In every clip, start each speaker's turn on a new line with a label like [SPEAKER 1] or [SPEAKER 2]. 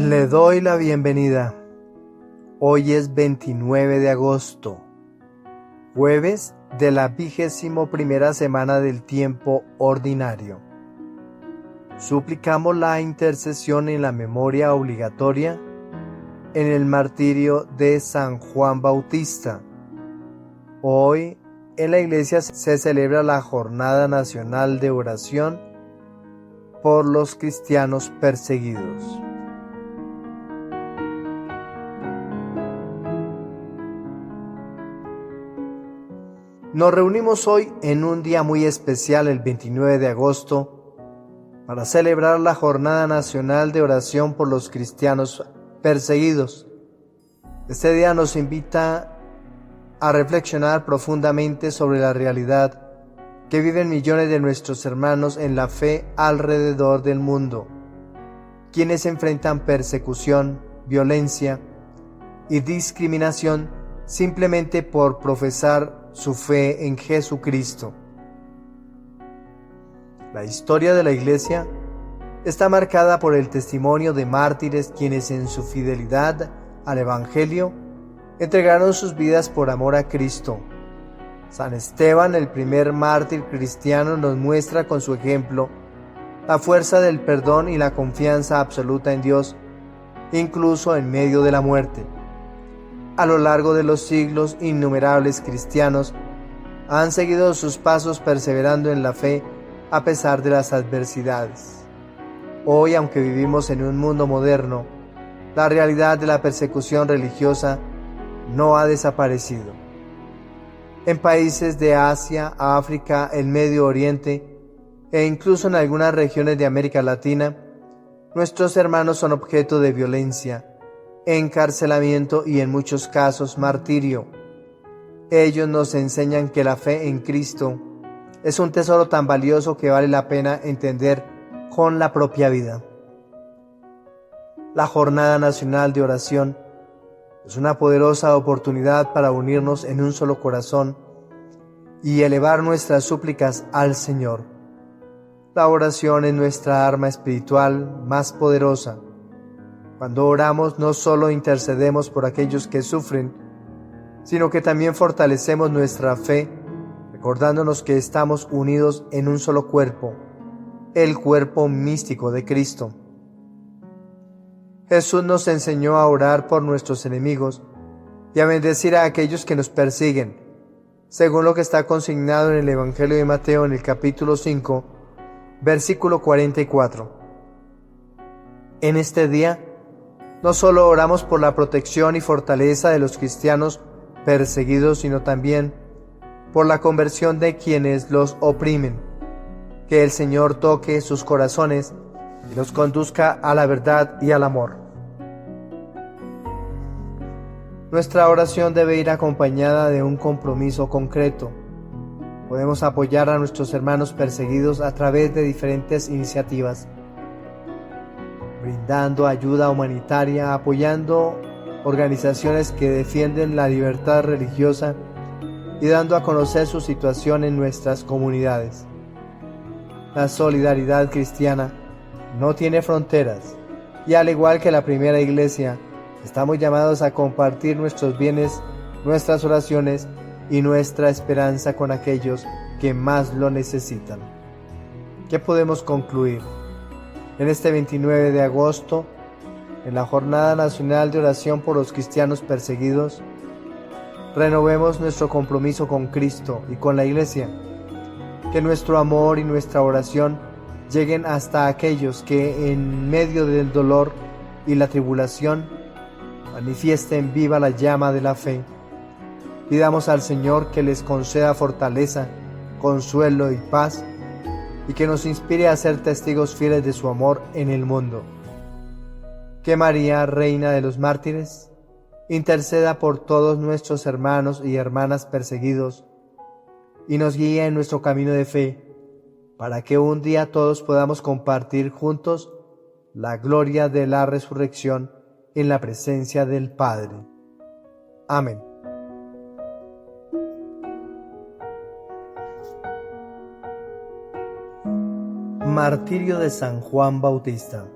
[SPEAKER 1] Le doy la bienvenida. Hoy es 29 de agosto, jueves de la 21ª semana del tiempo ordinario. Suplicamos la intercesión en la memoria obligatoria en el martirio de San Juan Bautista. Hoy en la iglesia se celebra la Jornada Nacional de Oración por los cristianos perseguidos. Nos reunimos hoy en un día muy especial, el 29 de agosto, para celebrar la Jornada Nacional de Oración por los cristianos perseguidos. Este día nos invita a reflexionar profundamente sobre la realidad que viven millones de nuestros hermanos en la fe alrededor del mundo, quienes enfrentan persecución, violencia y discriminación simplemente por profesar su fe en Jesucristo. La historia de la Iglesia está marcada por el testimonio de mártires quienes en su fidelidad al Evangelio entregaron sus vidas por amor a Cristo. San Esteban, el primer mártir cristiano, nos muestra con su ejemplo la fuerza del perdón y la confianza absoluta en Dios, incluso en medio de la muerte. A lo largo de los siglos, innumerables cristianos han seguido sus pasos perseverando en la fe a pesar de las adversidades. Hoy, aunque vivimos en un mundo moderno, la realidad de la persecución religiosa no ha desaparecido. En países de Asia, África, el Medio Oriente e incluso en algunas regiones de América Latina, nuestros hermanos son objeto de violencia, encarcelamiento y en muchos casos martirio. Ellos nos enseñan que la fe en Cristo es un tesoro tan valioso que vale la pena entender con la propia vida. La Jornada Nacional de Oración es una poderosa oportunidad para unirnos en un solo corazón y elevar nuestras súplicas al Señor. La oración es nuestra arma espiritual más poderosa. Cuando oramos no solo intercedemos por aquellos que sufren, sino que también fortalecemos nuestra fe, recordándonos que estamos unidos en un solo cuerpo, el cuerpo místico de Cristo. Jesús nos enseñó a orar por nuestros enemigos y a bendecir a aquellos que nos persiguen, según lo que está consignado en el Evangelio de Mateo en el capítulo 5, versículo 44. En este día, no solo oramos por la protección y fortaleza de los cristianos perseguidos, sino también por la conversión de quienes los oprimen. Que el Señor toque sus corazones y los conduzca a la verdad y al amor. Nuestra oración debe ir acompañada de un compromiso concreto. Podemos apoyar a nuestros hermanos perseguidos a través de diferentes iniciativas, brindando ayuda humanitaria, apoyando organizaciones que defienden la libertad religiosa y dando a conocer su situación en nuestras comunidades. La solidaridad cristiana no tiene fronteras y, al igual que la primera iglesia, estamos llamados a compartir nuestros bienes, nuestras oraciones y nuestra esperanza con aquellos que más lo necesitan. ¿Qué podemos concluir? En este 29 de agosto, en la Jornada Nacional de Oración por los cristianos perseguidos, renovemos nuestro compromiso con Cristo y con la Iglesia. Que nuestro amor y nuestra oración lleguen hasta aquellos que en medio del dolor y la tribulación manifiesten viva la llama de la fe. Pidamos al Señor que les conceda fortaleza, consuelo y paz, y que nos inspire a ser testigos fieles de su amor en el mundo. Que María, Reina de los Mártires, interceda por todos nuestros hermanos y hermanas perseguidos y nos guíe en nuestro camino de fe, para que un día todos podamos compartir juntos la gloria de la resurrección en la presencia del Padre. Amén. Martirio de San Juan Bautista.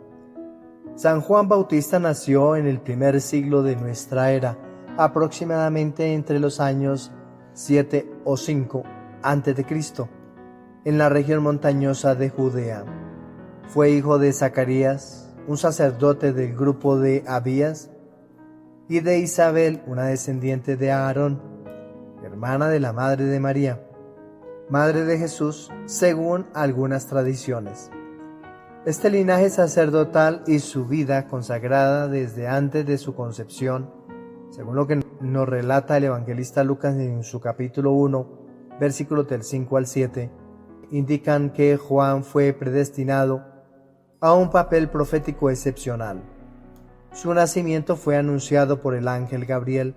[SPEAKER 1] San Juan Bautista nació en el primer siglo de nuestra era, aproximadamente entre los años 7 o 5 a.C., en la región montañosa de Judea. Fue hijo de Zacarías, un sacerdote del grupo de Abías, y de Isabel, una descendiente de Aarón, hermana de la madre de María, madre de Jesús, según algunas tradiciones. Este linaje sacerdotal y su vida consagrada desde antes de su concepción, según lo que nos relata el evangelista Lucas en su capítulo 1, versículos del 5 al 7, indican que Juan fue predestinado a un papel profético excepcional. Su nacimiento fue anunciado por el ángel Gabriel,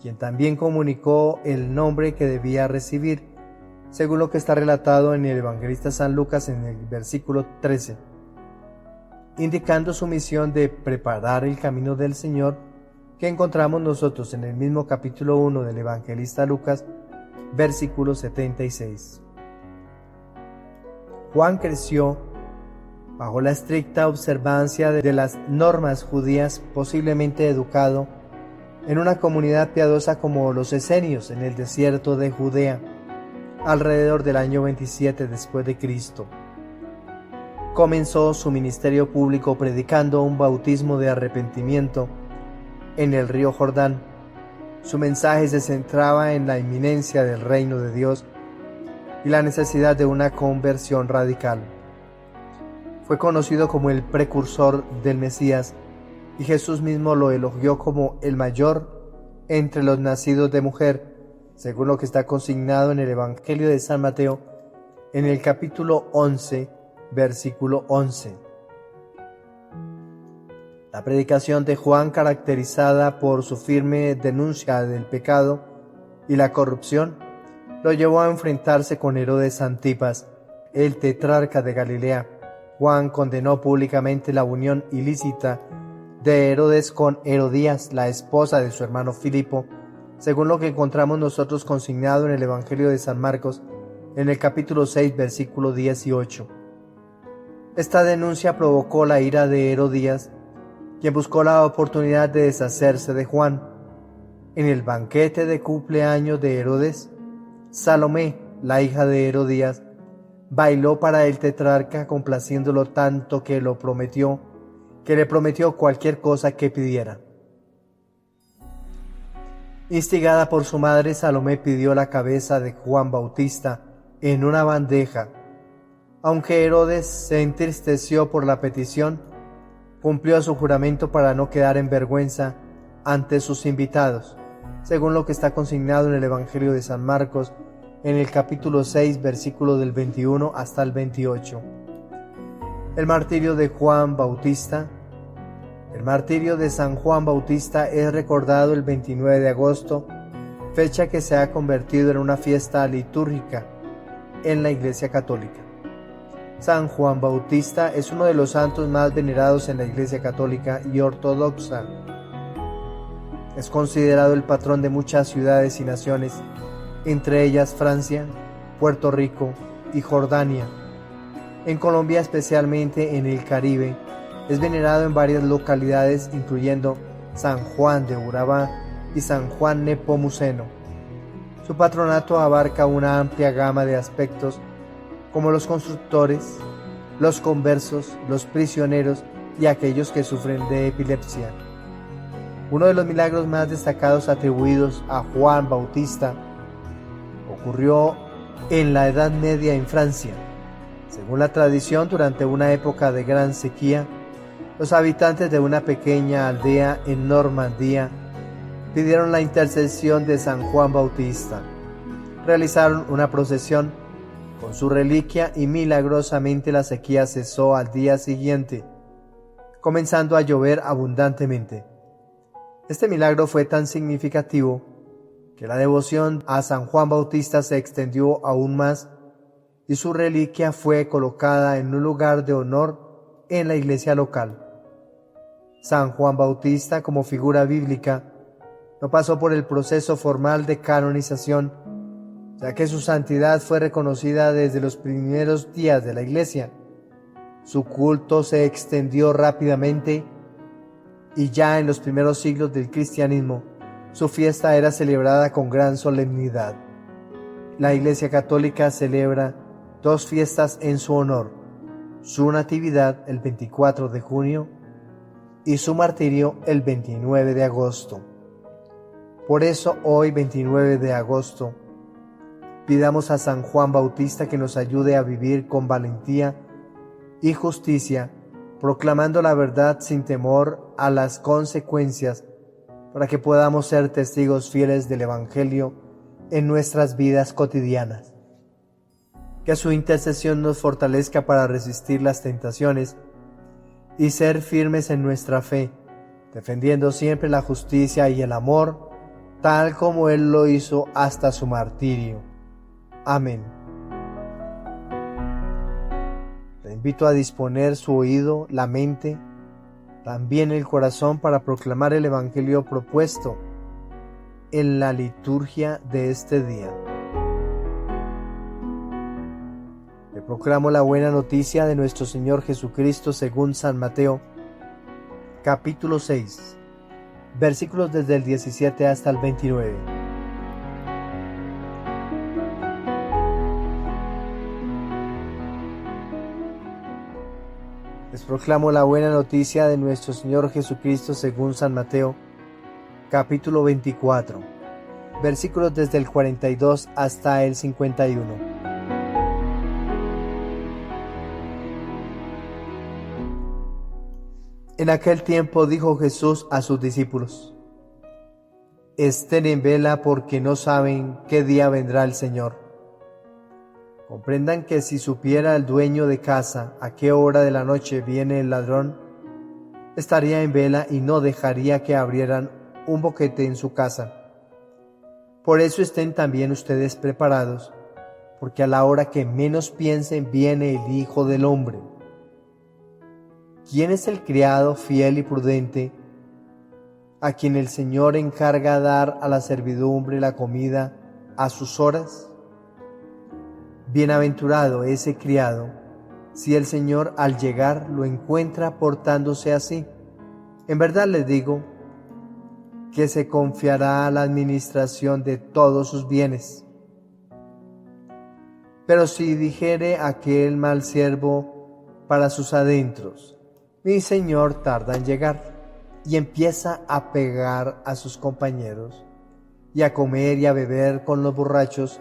[SPEAKER 1] quien también comunicó el nombre que debía recibir, según lo que está relatado en el evangelista San Lucas en el versículo 13, indicando su misión de preparar el camino del Señor, que encontramos nosotros en el mismo capítulo 1 del evangelista Lucas, versículo 76. Juan creció bajo la estricta observancia de las normas judías, posiblemente educado en una comunidad piadosa como los esenios en el desierto de Judea, alrededor del año 27 después de Cristo. Comenzó su ministerio público predicando un bautismo de arrepentimiento en el río Jordán. Su mensaje se centraba en la inminencia del reino de Dios y la necesidad de una conversión radical. Fue conocido como el precursor del Mesías, y Jesús mismo lo elogió como el mayor entre los nacidos de mujer, según lo que está consignado en el Evangelio de San Mateo, en el capítulo 11, versículo 11. La predicación de Juan, caracterizada por su firme denuncia del pecado y la corrupción, lo llevó a enfrentarse con Herodes Antipas, el tetrarca de Galilea. Juan condenó públicamente la unión ilícita de Herodes con Herodías, la esposa de su hermano Filipo, según lo que encontramos nosotros consignado en el Evangelio de San Marcos, en el capítulo 6, versículo 18. Esta denuncia provocó la ira de Herodías, quien buscó la oportunidad de deshacerse de Juan. En el banquete de cumpleaños de Herodes, Salomé, la hija de Herodías, bailó para el tetrarca, complaciéndolo tanto que le prometió cualquier cosa que pidiera. Instigada por su madre, Salomé pidió la cabeza de Juan Bautista en una bandeja. Aunque Herodes se entristeció por la petición, cumplió su juramento para no quedar en vergüenza ante sus invitados, según lo que está consignado en el Evangelio de San Marcos, en el capítulo 6, versículo del 21 hasta el 28. El martirio de Juan Bautista. El martirio de San Juan Bautista es recordado el 29 de agosto, fecha que se ha convertido en una fiesta litúrgica en la Iglesia Católica. San Juan Bautista es uno de los santos más venerados en la Iglesia Católica y Ortodoxa. Es considerado el patrón de muchas ciudades y naciones, entre ellas Francia, Puerto Rico y Jordania. En Colombia, especialmente en el Caribe, es venerado en varias localidades, incluyendo San Juan de Urabá y San Juan Nepomuceno. Su patronato abarca una amplia gama de aspectos, como los constructores, los conversos, los prisioneros y aquellos que sufren de epilepsia. Uno de los milagros más destacados atribuidos a Juan Bautista ocurrió en la Edad Media en Francia. Según la tradición, durante una época de gran sequía, los habitantes de una pequeña aldea en Normandía pidieron la intercesión de San Juan Bautista. Realizaron una procesión con su reliquia y milagrosamente la sequía cesó al día siguiente, comenzando a llover abundantemente. Este milagro fue tan significativo que la devoción a San Juan Bautista se extendió aún más y su reliquia fue colocada en un lugar de honor en la iglesia local. San Juan Bautista, como figura bíblica, no pasó por el proceso formal de canonización, ya que su santidad fue reconocida desde los primeros días de la iglesia. Su culto se extendió rápidamente y ya en los primeros siglos del cristianismo, su fiesta era celebrada con gran solemnidad. La Iglesia Católica celebra 2 fiestas en su honor: su natividad el 24 de junio y su martirio el 29 de agosto. Por eso hoy, 29 de agosto, pidamos a San Juan Bautista que nos ayude a vivir con valentía y justicia, proclamando la verdad sin temor a las consecuencias, para que podamos ser testigos fieles del Evangelio en nuestras vidas cotidianas. Que su intercesión nos fortalezca para resistir las tentaciones y ser firmes en nuestra fe, defendiendo siempre la justicia y el amor, tal como Él lo hizo hasta su martirio. Amén. Te invito a disponer su oído, la mente, también el corazón para proclamar el Evangelio propuesto en la liturgia de este día. Te proclamo la buena noticia de nuestro Señor Jesucristo según San Mateo, capítulo 6, versículos desde el 17 hasta el 29. Les proclamo la buena noticia de nuestro Señor Jesucristo según San Mateo, capítulo 24, versículos desde el 42 hasta el 51. En aquel tiempo dijo Jesús a sus discípulos: Estén en vela porque no saben qué día vendrá el Señor. Comprendan que si supiera el dueño de casa a qué hora de la noche viene el ladrón, estaría en vela y no dejaría que abrieran un boquete en su casa. Por eso estén también ustedes preparados, porque a la hora que menos piensen viene el Hijo del Hombre. ¿Quién es el criado fiel y prudente, a quien el Señor encarga dar a la servidumbre la comida a sus horas? Bienaventurado ese criado, si el Señor al llegar lo encuentra portándose así. En verdad les digo que se confiará a la administración de todos sus bienes. Pero si dijere aquel mal siervo para sus adentros: mi Señor tarda en llegar, y empieza a pegar a sus compañeros, y a comer y a beber con los borrachos,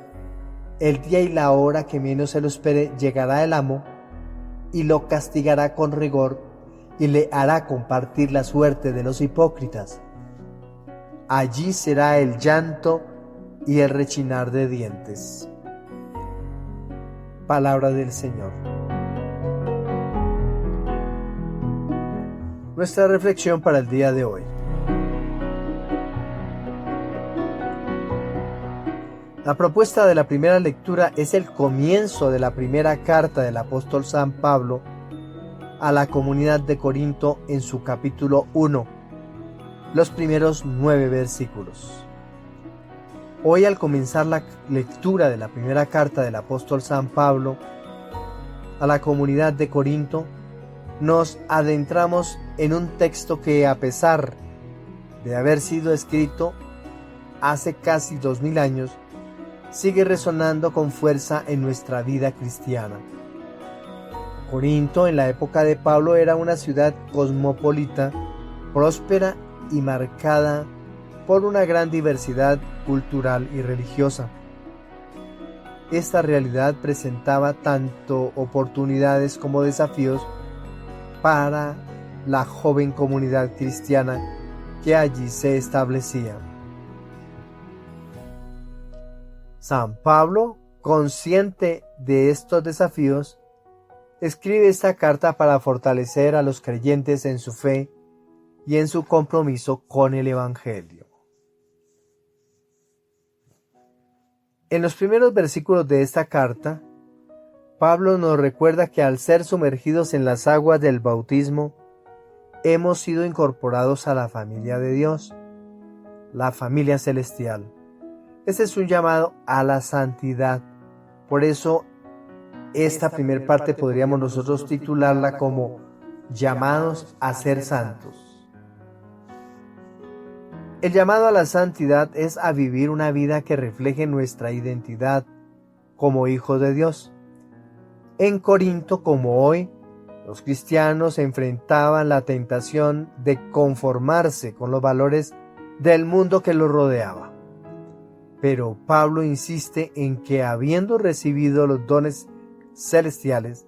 [SPEAKER 1] el día y la hora que menos se lo espere llegará el amo, y lo castigará con rigor, y le hará compartir la suerte de los hipócritas. Allí será el llanto y el rechinar de dientes. Palabra del Señor. Nuestra reflexión para el día de hoy. La propuesta de la primera lectura es el comienzo de la primera carta del apóstol San Pablo a la comunidad de Corinto en su capítulo 1, los primeros 9 versículos. Hoy, al comenzar la lectura de la primera carta del apóstol San Pablo a la comunidad de Corinto, nos adentramos en un texto que, a pesar de haber sido escrito hace casi 2000 años, sigue resonando con fuerza en nuestra vida cristiana. Corinto, en la época de Pablo, era una ciudad cosmopolita, próspera y marcada por una gran diversidad cultural y religiosa. Esta realidad presentaba tanto oportunidades como desafíos para la joven comunidad cristiana que allí se establecía. San Pablo, consciente de estos desafíos, escribe esta carta para fortalecer a los creyentes en su fe y en su compromiso con el Evangelio. En los primeros versículos de esta carta, Pablo nos recuerda que al ser sumergidos en las aguas del bautismo, hemos sido incorporados a la familia de Dios, la familia celestial. Este es un llamado a la santidad. Por eso, esta primera parte podríamos nosotros titularla como llamados a ser santos. El llamado a la santidad es a vivir una vida que refleje nuestra identidad como hijos de Dios. En Corinto, como hoy, los cristianos enfrentaban la tentación de conformarse con los valores del mundo que los rodeaba. Pero Pablo insiste en que, habiendo recibido los dones celestiales,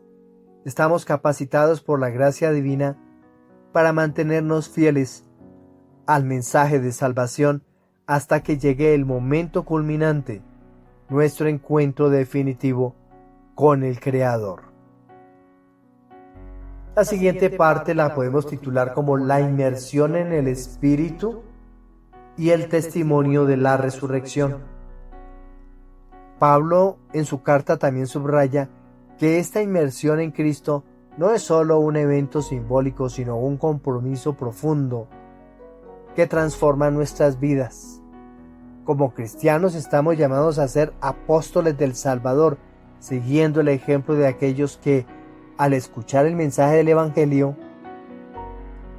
[SPEAKER 1] estamos capacitados por la gracia divina para mantenernos fieles al mensaje de salvación hasta que llegue el momento culminante, nuestro encuentro definitivo con el Creador. La siguiente parte la podemos titular como la inmersión en el Espíritu y el testimonio de la resurrección. Pablo en su carta también subraya que esta inmersión en Cristo no es solo un evento simbólico, sino un compromiso profundo que transforma nuestras vidas. Como cristianos estamos llamados a ser apóstoles del Salvador, siguiendo el ejemplo de aquellos que, al escuchar el mensaje del Evangelio,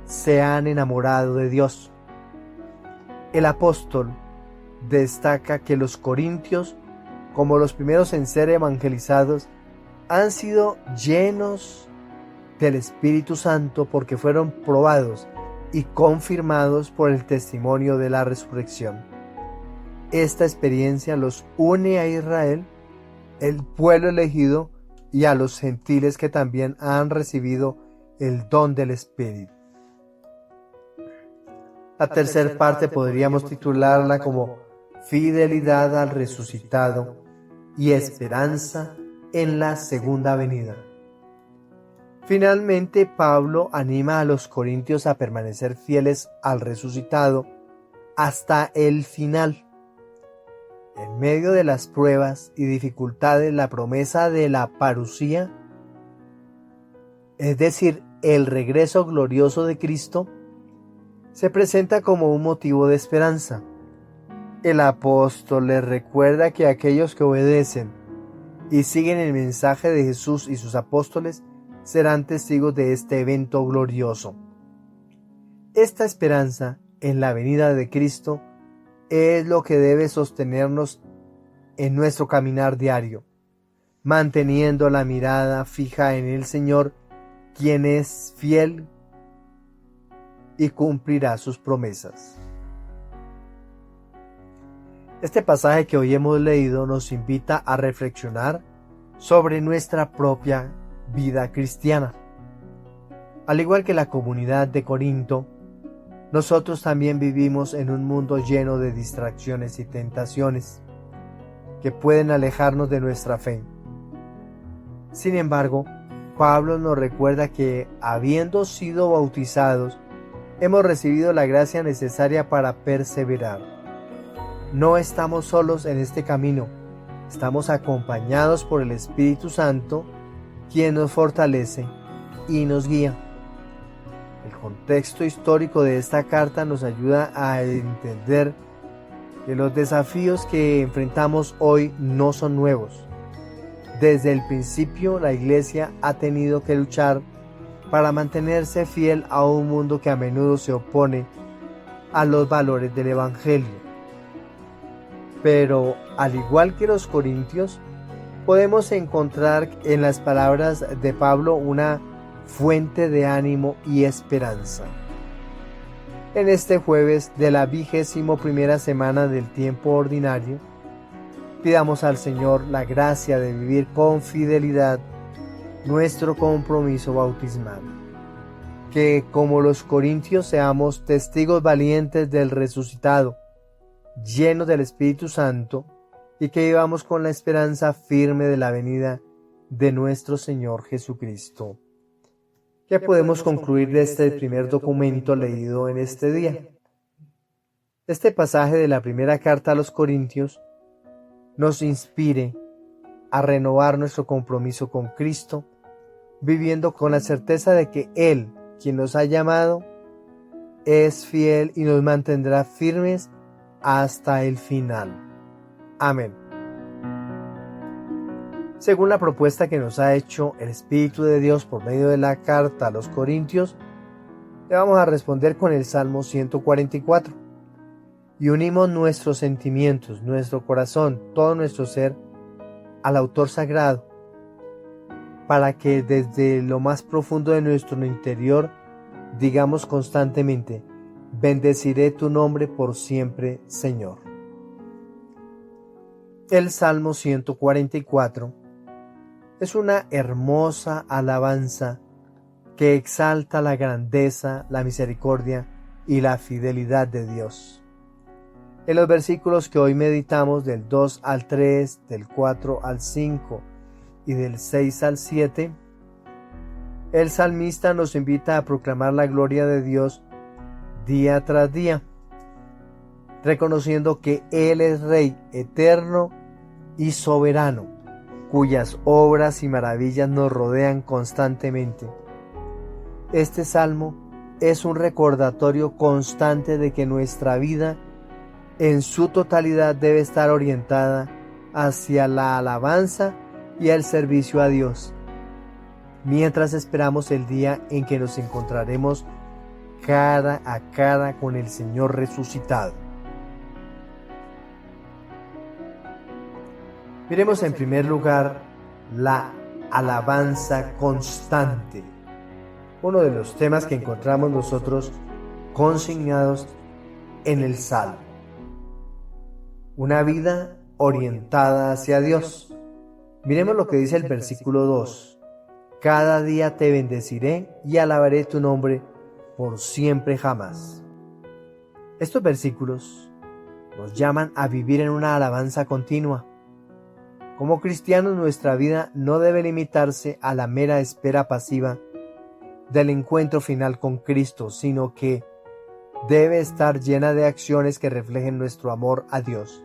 [SPEAKER 1] se han enamorado de Dios. El apóstol destaca que los corintios, como los primeros en ser evangelizados, han sido llenos del Espíritu Santo porque fueron probados y confirmados por el testimonio de la resurrección. Esta experiencia los une a Israel, el pueblo elegido, y a los gentiles que también han recibido el don del Espíritu. La tercera parte podríamos titularla como fidelidad al resucitado y esperanza en la segunda venida. Finalmente, Pablo anima a los corintios a permanecer fieles al resucitado hasta el final. En medio de las pruebas y dificultades, la promesa de la parusía, es decir, el regreso glorioso de Cristo, se presenta como un motivo de esperanza. El apóstol les recuerda que aquellos que obedecen y siguen el mensaje de Jesús y sus apóstoles serán testigos de este evento glorioso. Esta esperanza en la venida de Cristo es lo que debe sostenernos en nuestro caminar diario, manteniendo la mirada fija en el Señor, quien es fiel y cumplirá sus promesas. Este pasaje que hoy hemos leído nos invita a reflexionar sobre nuestra propia vida cristiana. Al igual que la comunidad de Corinto, nosotros también vivimos en un mundo lleno de distracciones y tentaciones que pueden alejarnos de nuestra fe. Sin embargo, Pablo nos recuerda que, habiendo sido bautizados, hemos recibido la gracia necesaria para perseverar. No estamos solos en este camino, estamos acompañados por el Espíritu Santo, quien nos fortalece y nos guía. El contexto histórico de esta carta nos ayuda a entender que los desafíos que enfrentamos hoy no son nuevos. Desde el principio, la Iglesia ha tenido que luchar para mantenerse fiel a un mundo que a menudo se opone a los valores del Evangelio. Pero, al igual que los corintios, podemos encontrar en las palabras de Pablo una fuente de ánimo y esperanza. En este jueves de la 21ª semana del tiempo ordinario, pidamos al Señor la gracia de vivir con fidelidad nuestro compromiso bautismal. Que, como los corintios, seamos testigos valientes del resucitado, llenos del Espíritu Santo, y que vivamos con la esperanza firme de la venida de nuestro Señor Jesucristo. ¿Qué podemos concluir de este primer documento leído en este día? Este pasaje de la primera carta a los Corintios nos inspire a renovar nuestro compromiso con Cristo, viviendo con la certeza de que Él, quien nos ha llamado, es fiel y nos mantendrá firmes hasta el final. Amén. Según la propuesta que nos ha hecho el Espíritu de Dios por medio de la carta a los Corintios, le vamos a responder con el Salmo 144. Y unimos nuestros sentimientos, nuestro corazón, todo nuestro ser al autor sagrado, para que desde lo más profundo de nuestro interior digamos constantemente: bendeciré tu nombre por siempre, Señor. El Salmo 144 es una hermosa alabanza que exalta la grandeza, la misericordia y la fidelidad de Dios. En los versículos que hoy meditamos, del 2 al 3, del 4 al 5 y del 6 al 7, el salmista nos invita a proclamar la gloria de Dios día tras día, reconociendo que Él es Rey eterno y soberano, cuyas obras y maravillas nos rodean constantemente. Este salmo es un recordatorio constante de que nuestra vida en su totalidad debe estar orientada hacia la alabanza y el servicio a Dios, mientras esperamos el día en que nos encontraremos cara a cara con el Señor resucitado. Miremos en primer lugar la alabanza constante, uno de los temas que encontramos nosotros consignados en el Salmo. Una vida orientada hacia Dios. Miremos lo que dice el versículo 2. Cada día te bendeciré y alabaré tu nombre por siempre jamás. Estos versículos nos llaman a vivir en una alabanza continua. Como cristianos, nuestra vida no debe limitarse a la mera espera pasiva del encuentro final con Cristo, sino que debe estar llena de acciones que reflejen nuestro amor a Dios.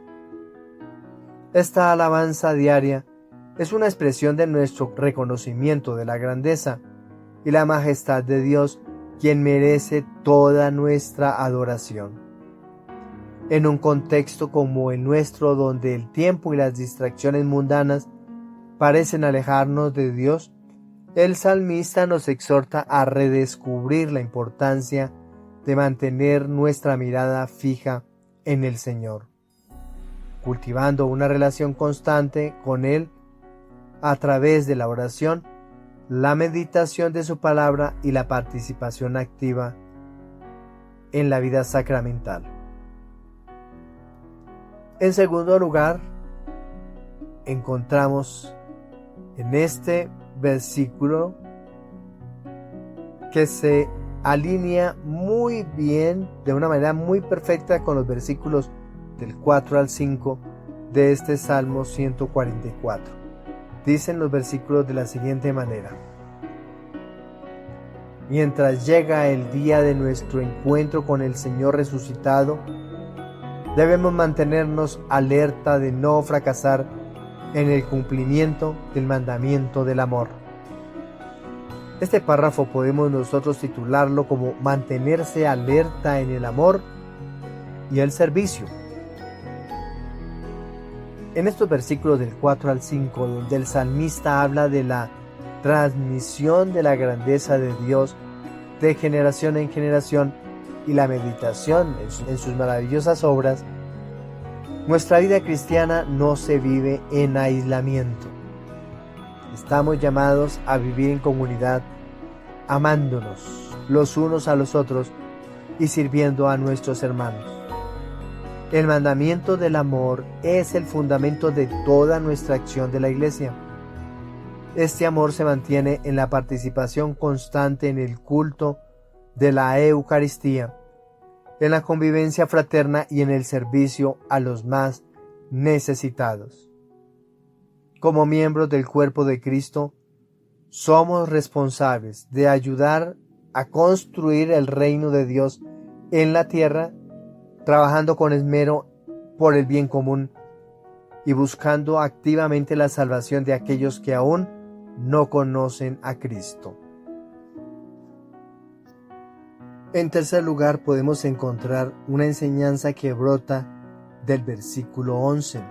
[SPEAKER 1] Esta alabanza diaria es una expresión de nuestro reconocimiento de la grandeza y la majestad de Dios, quien merece toda nuestra adoración. En un contexto como el nuestro, donde el tiempo y las distracciones mundanas parecen alejarnos de Dios, el salmista nos exhorta a redescubrir la importancia de mantener nuestra mirada fija en el Señor, cultivando una relación constante con Él a través de la oración, la meditación de su palabra y la participación activa en la vida sacramental. En segundo lugar, encontramos en este versículo que se alinea muy bien, de una manera muy perfecta, con los versículos del 4 al 5 de este Salmo 144. Dicen los versículos de la siguiente manera: mientras llega el día de nuestro encuentro con el Señor resucitado, debemos mantenernos alerta de no fracasar en el cumplimiento del mandamiento del amor. Este párrafo podemos nosotros titularlo como mantenerse alerta en el amor y el servicio. En estos versículos del 4 al 5, donde el salmista habla de la transmisión de la grandeza de Dios de generación en generación y la meditación en sus maravillosas obras, nuestra vida cristiana no se vive en aislamiento. Estamos llamados a vivir en comunidad, amándonos los unos a los otros y sirviendo a nuestros hermanos. El mandamiento del amor es el fundamento de toda nuestra acción de la Iglesia. Este amor se mantiene en la participación constante en el culto de la Eucaristía, en la convivencia fraterna y en el servicio a los más necesitados. Como miembros del cuerpo de Cristo, somos responsables de ayudar a construir el reino de Dios en la tierra, trabajando con esmero por el bien común y buscando activamente la salvación de aquellos que aún no conocen a Cristo. En tercer lugar, podemos encontrar una enseñanza que brota del versículo 11.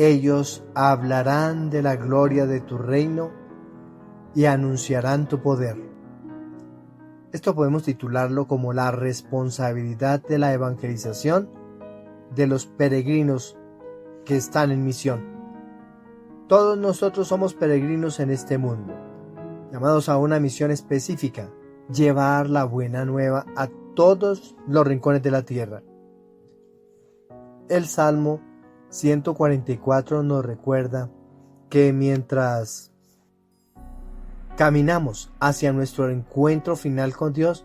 [SPEAKER 1] Ellos hablarán de la gloria de tu reino y anunciarán tu poder. Esto podemos titularlo como la responsabilidad de la evangelización de los peregrinos que están en misión. Todos nosotros somos peregrinos en este mundo, llamados a una misión específica: llevar la buena nueva a todos los rincones de la tierra. El Salmo 144 nos recuerda que mientras caminamos hacia nuestro encuentro final con Dios,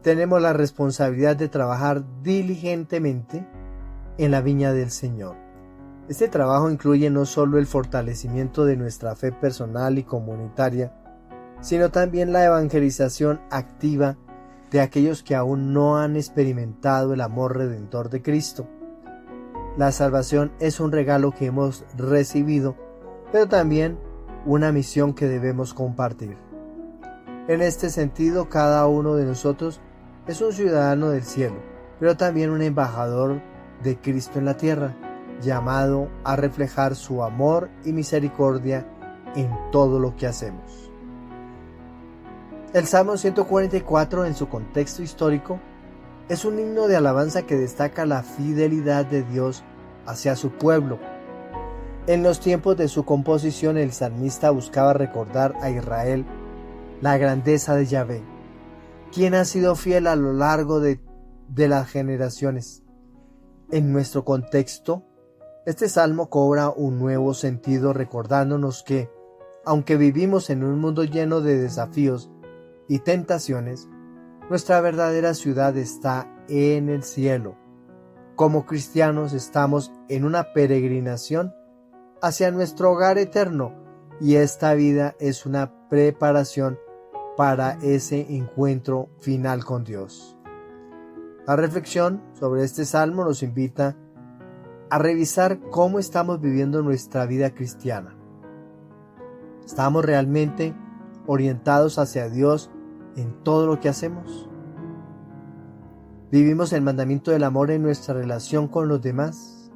[SPEAKER 1] tenemos la responsabilidad de trabajar diligentemente en la viña del Señor. Este trabajo incluye no solo el fortalecimiento de nuestra fe personal y comunitaria, sino también la evangelización activa de aquellos que aún no han experimentado el amor redentor de Cristo. La salvación es un regalo que hemos recibido, pero también una misión que debemos compartir. En este sentido, cada uno de nosotros es un ciudadano del cielo, pero también un embajador de Cristo en la tierra, llamado a reflejar su amor y misericordia en todo lo que hacemos. El Salmo 144, en su contexto histórico, es un himno de alabanza que destaca la fidelidad de Dios hacia su pueblo. En los tiempos de su composición, el salmista buscaba recordar a Israel la grandeza de Yahvé, quien ha sido fiel a lo largo de las generaciones. En nuestro contexto, este salmo cobra un nuevo sentido, recordándonos que, aunque vivimos en un mundo lleno de desafíos y tentaciones, nuestra verdadera ciudad está en el cielo. Como cristianos estamos en una peregrinación hacia nuestro hogar eterno, y esta vida es una preparación para ese encuentro final con Dios. La reflexión sobre este salmo nos invita a revisar cómo estamos viviendo nuestra vida cristiana. ¿Estamos realmente orientados hacia Dios en todo lo que hacemos? ¿Vivimos el mandamiento del amor en nuestra relación con los demás?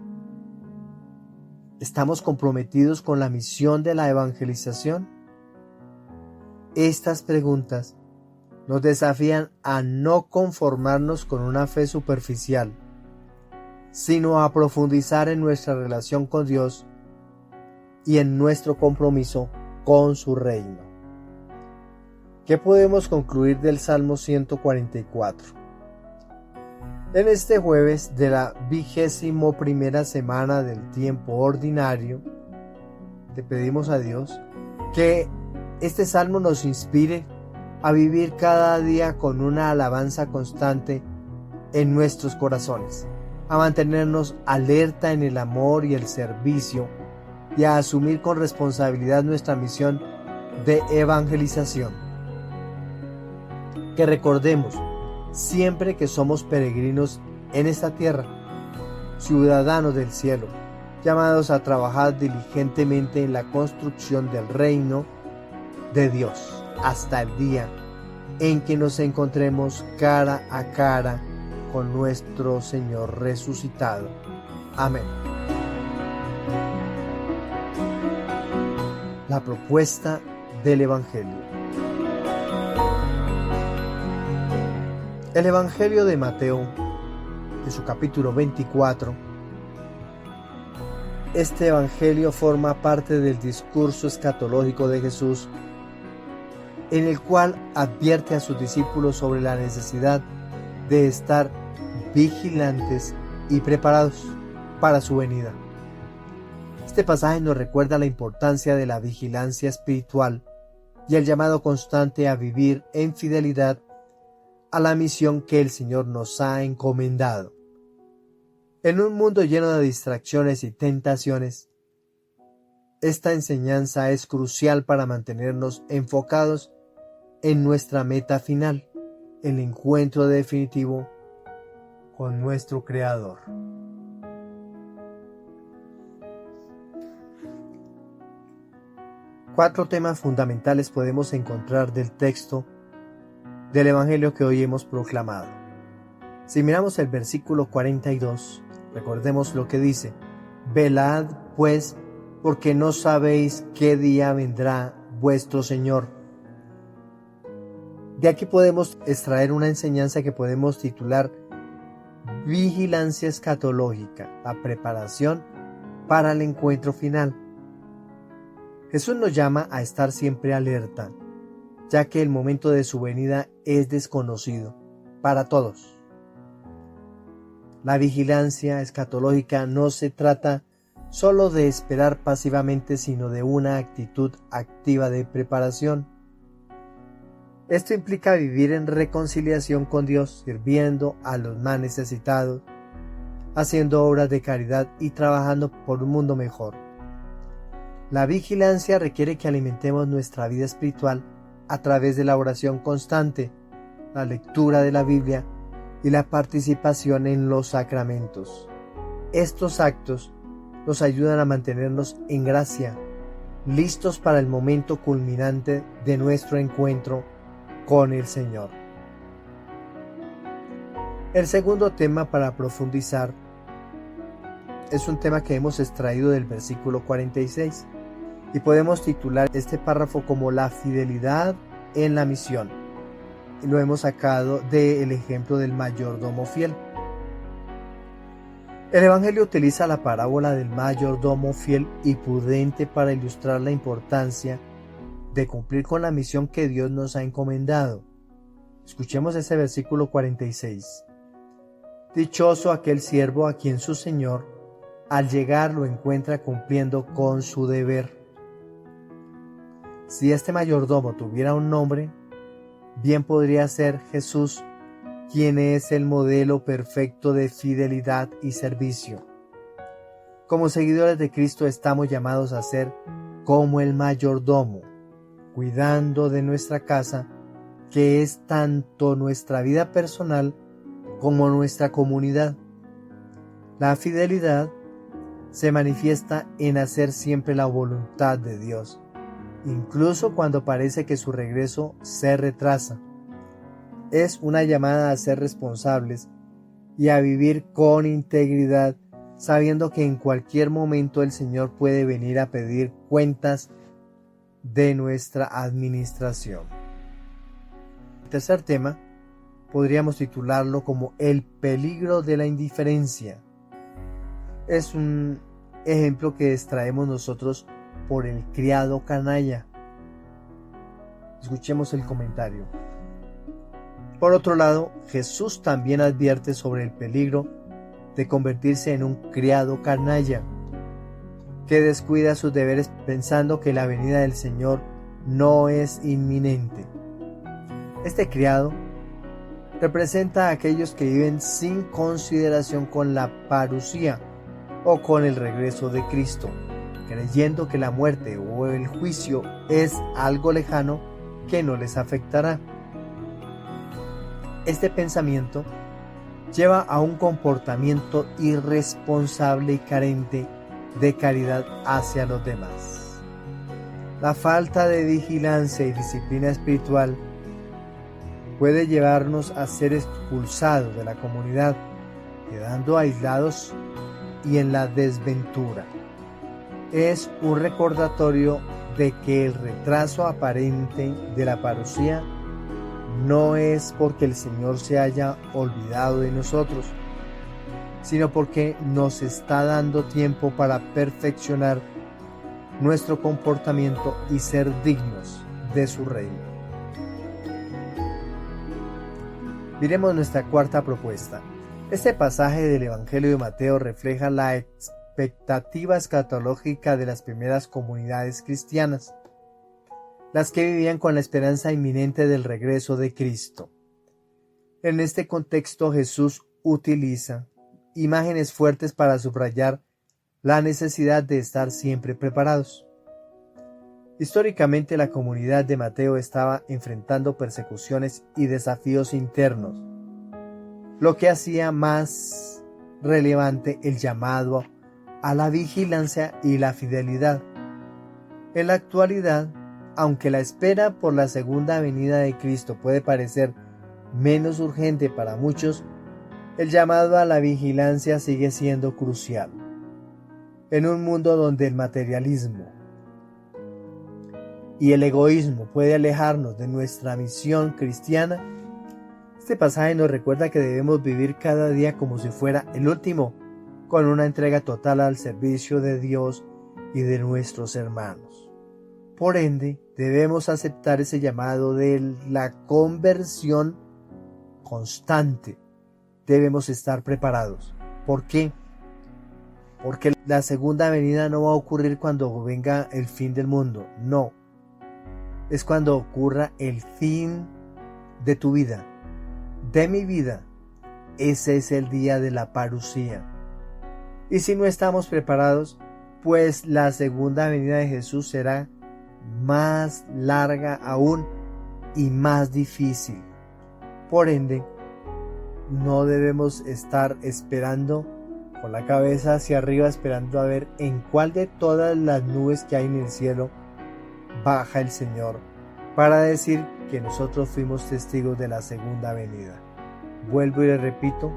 [SPEAKER 1] ¿Estamos comprometidos con la misión de la evangelización? Estas preguntas nos desafían a no conformarnos con una fe superficial, sino a profundizar en nuestra relación con Dios y en nuestro compromiso con su reino. ¿Qué podemos concluir del Salmo 144? En este jueves de la 21ª semana del tiempo ordinario, le pedimos a Dios que este salmo nos inspire a vivir cada día con una alabanza constante en nuestros corazones, a mantenernos alerta en el amor y el servicio, y a asumir con responsabilidad nuestra misión de evangelización. Que recordemos siempre que somos peregrinos en esta tierra, ciudadanos del cielo, llamados a trabajar diligentemente en la construcción del reino de Dios, hasta el día en que nos encontremos cara a cara con nuestro Señor resucitado. Amén. La propuesta del Evangelio. El Evangelio de Mateo, en su capítulo 24, este Evangelio forma parte del discurso escatológico de Jesús, en el cual advierte a sus discípulos sobre la necesidad de estar vigilantes y preparados para su venida. Este pasaje nos recuerda la importancia de la vigilancia espiritual y el llamado constante a vivir en fidelidad a la misión que el Señor nos ha encomendado. En un mundo lleno de distracciones y tentaciones, esta enseñanza es crucial para mantenernos enfocados en nuestra meta final, el encuentro definitivo con nuestro Creador. Cuatro temas fundamentales podemos encontrar del texto del Evangelio que hoy hemos proclamado. Si miramos el versículo 42, recordemos lo que dice: velad pues, porque no sabéis qué día vendrá vuestro Señor. De aquí podemos extraer una enseñanza que podemos titular Vigilancia escatológica, la preparación para el encuentro final. Jesús nos llama a estar siempre alerta, ya que el momento de su venida es desconocido para todos. La vigilancia escatológica no se trata solo de esperar pasivamente, sino de una actitud activa de preparación. Esto implica vivir en reconciliación con Dios, sirviendo a los más necesitados, haciendo obras de caridad y trabajando por un mundo mejor. La vigilancia requiere que alimentemos nuestra vida espiritual a través de la oración constante, la lectura de la Biblia y la participación en los sacramentos. Estos actos nos ayudan a mantenernos en gracia, listos para el momento culminante de nuestro encuentro con el Señor. El segundo tema para profundizar es un tema que hemos extraído del versículo 46 y podemos titular este párrafo como la fidelidad en la misión. Y lo hemos sacado del ejemplo del mayordomo fiel. El Evangelio utiliza la parábola del mayordomo fiel y prudente para ilustrar la importancia de cumplir con la misión que Dios nos ha encomendado. Escuchemos ese versículo 46. Dichoso aquel siervo a quien su Señor, al llegar, lo encuentra cumpliendo con su deber. Si este mayordomo tuviera un nombre, bien podría ser Jesús, quien es el modelo perfecto de fidelidad y servicio. Como seguidores de Cristo estamos llamados a ser como el mayordomo, cuidando de nuestra casa, que es tanto nuestra vida personal como nuestra comunidad. La fidelidad se manifiesta en hacer siempre la voluntad de Dios, incluso cuando parece que su regreso se retrasa. Es una llamada a ser responsables y a vivir con integridad, sabiendo que en cualquier momento el Señor puede venir a pedir cuentas de nuestra administración. El tercer tema podríamos titularlo como el peligro de la indiferencia. Es un ejemplo que extraemos nosotros por el criado canalla. Escuchemos el comentario. Por otro lado, Jesús también advierte sobre el peligro de convertirse en un criado canalla, que descuida sus deberes pensando que la venida del Señor no es inminente. Este criado representa a aquellos que viven sin consideración con la parusía o con el regreso de Cristo, creyendo que la muerte o el juicio es algo lejano que no les afectará. Este pensamiento lleva a un comportamiento irresponsable y carente de caridad hacia los demás. La falta de vigilancia y disciplina espiritual puede llevarnos a ser expulsados de la comunidad, quedando aislados y en la desventura. Es un recordatorio de que el retraso aparente de la parusía no es porque el Señor se haya olvidado de nosotros, sino porque nos está dando tiempo para perfeccionar nuestro comportamiento y ser dignos de su reino. Miremos nuestra cuarta propuesta. Este pasaje del Evangelio de Mateo refleja la expectativa escatológica de las primeras comunidades cristianas, las que vivían con la esperanza inminente del regreso de Cristo. En este contexto, Jesús utiliza imágenes fuertes para subrayar la necesidad de estar siempre preparados. Históricamente, la comunidad de Mateo estaba enfrentando persecuciones y desafíos internos, lo que hacía más relevante el llamado a la vigilancia y la fidelidad. En la actualidad, aunque la espera por la segunda venida de Cristo puede parecer menos urgente para muchos, el llamado a la vigilancia sigue siendo crucial. En un mundo donde el materialismo y el egoísmo puede alejarnos de nuestra misión cristiana, este pasaje nos recuerda que debemos vivir cada día como si fuera el último, con una entrega total al servicio de Dios y de nuestros hermanos. Por ende, debemos aceptar ese llamado de la conversión constante. Debemos estar preparados. ¿Por qué? Porque la segunda venida no va a ocurrir cuando venga el fin del mundo, no. Es cuando ocurra el fin de tu vida, de mi vida. Ese es el día de la parusía. Y si no estamos preparados, pues la segunda venida de Jesús será más larga aún y más difícil. Por ende, no debemos estar esperando con la cabeza hacia arriba, esperando a ver en cuál de todas las nubes que hay en el cielo baja el Señor para decir que nosotros fuimos testigos de la segunda venida. Vuelvo y le repito,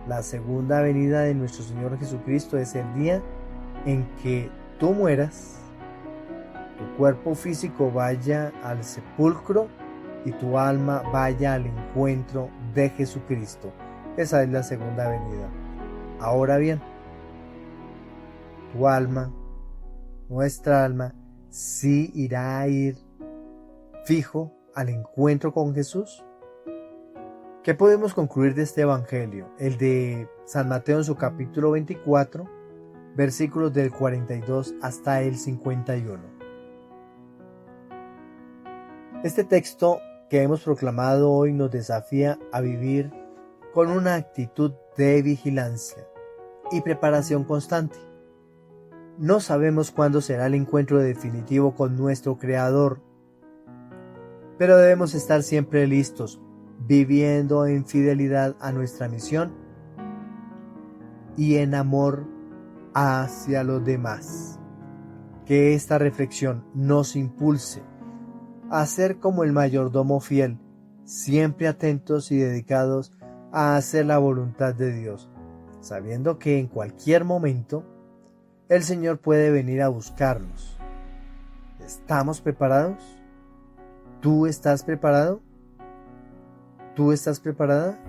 [SPEAKER 1] la segunda venida de nuestro Señor Jesucristo es el día en que tú mueras, tu cuerpo físico vaya al sepulcro y tu alma vaya al encuentro de Jesucristo. Esa es la segunda venida. Ahora bien, tu alma, nuestra alma, sí irá a ir fijo al encuentro con Jesús. ¿Qué podemos concluir de este evangelio? El de San Mateo en su capítulo 24, versículos del 42 hasta el 51. Este texto que hemos proclamado hoy nos desafía a vivir con una actitud de vigilancia y preparación constante. No sabemos cuándo será el encuentro definitivo con nuestro Creador, pero debemos estar siempre listos, viviendo en fidelidad a nuestra misión y en amor hacia los demás. Que esta reflexión nos impulse a ser como el mayordomo fiel, siempre atentos y dedicados a hacer la voluntad de Dios, sabiendo que en cualquier momento el Señor puede venir a buscarnos. ¿Estamos preparados? ¿Tú estás preparado? ¿Tú estás preparada?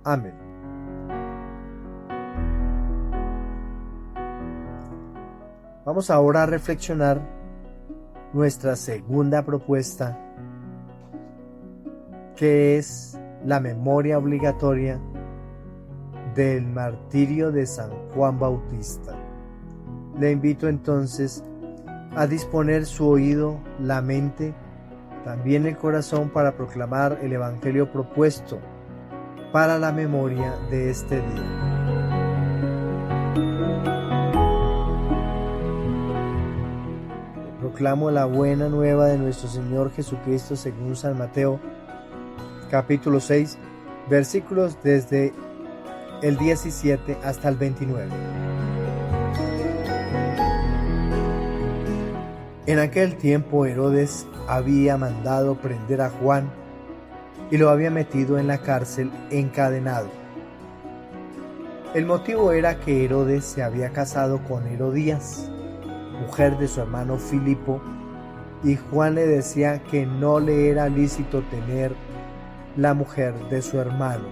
[SPEAKER 1] Amén. Vamos ahora a reflexionar nuestra segunda propuesta, que es la memoria obligatoria del martirio de San Juan Bautista. Le invito entonces a disponer su oído, la mente, también el corazón para proclamar el evangelio propuesto para la memoria de este día. Proclamo la buena nueva de nuestro Señor Jesucristo según San Mateo, capítulo 6, versículos desde el 17 hasta el 29. En aquel tiempo Herodes había mandado prender a Juan y lo había metido en la cárcel encadenado. El motivo era que Herodes se había casado con Herodías, mujer de su hermano Filipo, y Juan le decía que no le era lícito tener la mujer de su hermano.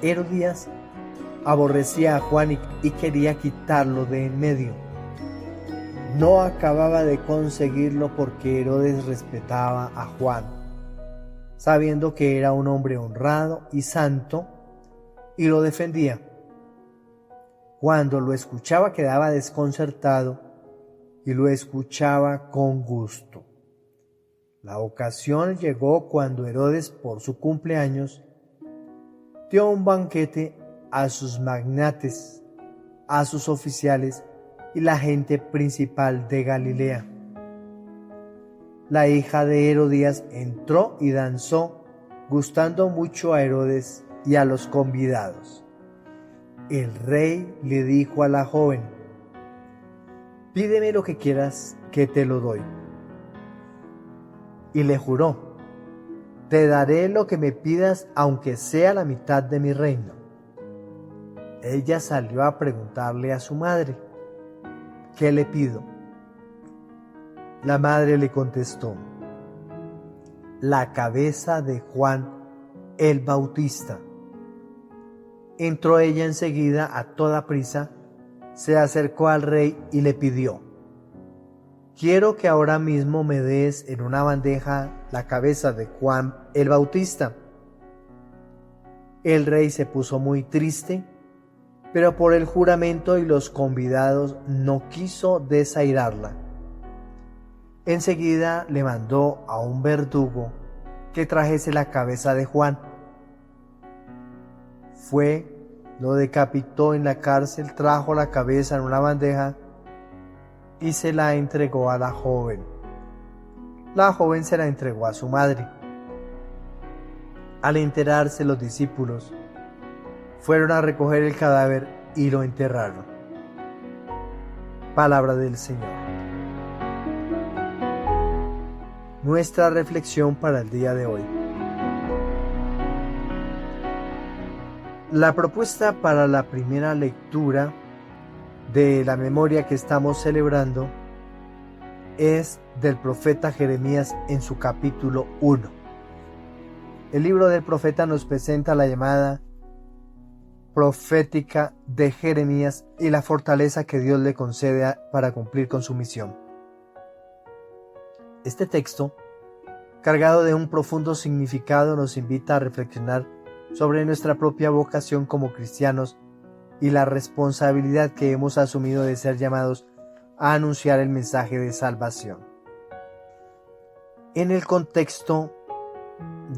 [SPEAKER 1] Herodías aborrecía a Juan y quería quitarlo de en medio. No acababa de conseguirlo porque Herodes respetaba a Juan, sabiendo que era un hombre honrado y santo, y lo defendía. Cuando lo escuchaba quedaba desconcertado y lo escuchaba con gusto. La ocasión llegó cuando Herodes, por su cumpleaños, dio un banquete a sus magnates, a sus oficiales y la gente principal de Galilea. La hija de Herodías entró y danzó, gustando mucho a Herodes y a los convidados. El rey le dijo a la joven: «Pídeme lo que quieras, que te lo doy». Y le juró: «Te daré lo que me pidas, aunque sea la mitad de mi reino». ella salió a preguntarle a su madre: ¿qué le pido? La madre le contestó: la cabeza de Juan el Bautista. Entró ella enseguida a toda prisa, se acercó al rey y le pidió: quiero que ahora mismo me des en una bandeja la cabeza de Juan el Bautista. El rey se puso muy triste, pero por el juramento y los convidados no quiso desairarla. Enseguida le mandó a un verdugo que trajese la cabeza de Juan. Fue, lo decapitó en la cárcel, trajo la cabeza en una bandeja y se la entregó a la joven. La joven se la entregó a su madre. Al enterarse, los discípulos fueron a recoger el cadáver y lo enterraron. Palabra del Señor. Nuestra reflexión para el día de hoy. La propuesta para la primera lectura de la memoria que estamos celebrando es del profeta Jeremías en su capítulo 1. El libro del profeta nos presenta la llamada profética de Jeremías y la fortaleza que Dios le concede para cumplir con su misión. Este texto, cargado de un profundo significado, nos invita a reflexionar sobre nuestra propia vocación como cristianos y la responsabilidad que hemos asumido de ser llamados a anunciar el mensaje de salvación. En el contexto